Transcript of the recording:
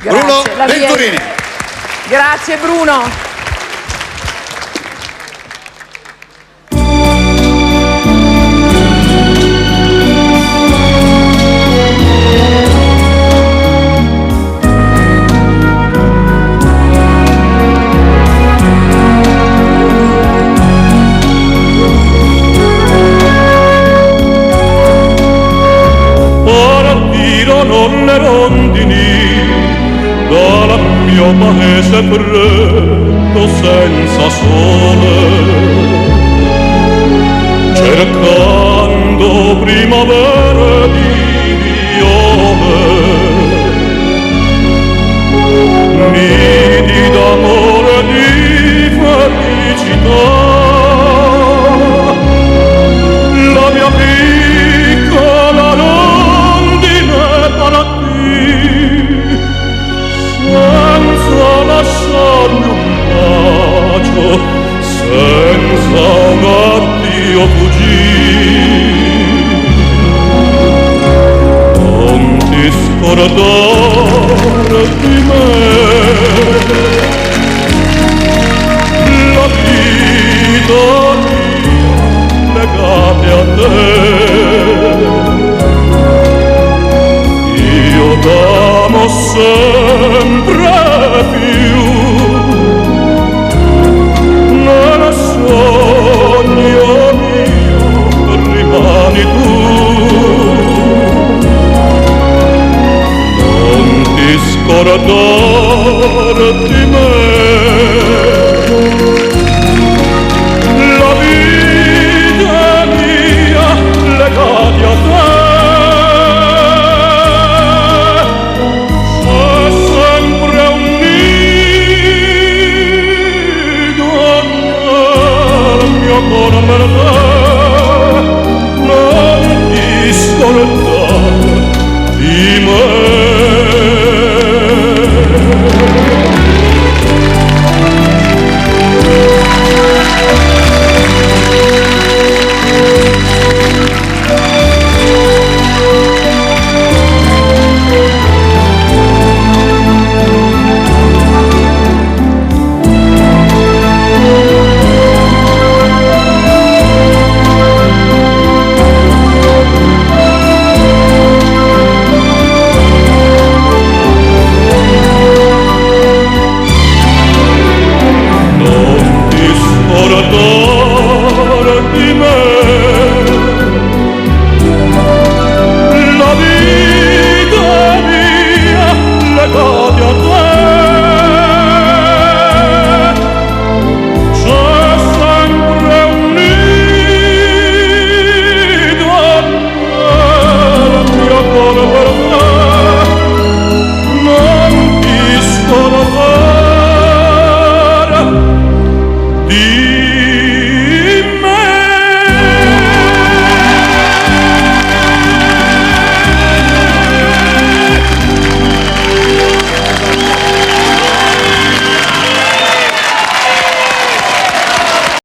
Bruno Venturini. Grazie Bruno. Le rondini dal mio paese freddo senza sole, cercando primavere di viole, nidi d'amore e di felicità. La mia piccola rondine partì senza lasciarmi un bacio, senza un addio fuggì. Non ti scordare di me, la vita mia legata a te. Io t'amo sempre più, nel sogno mio rimani tu. Non ti scordare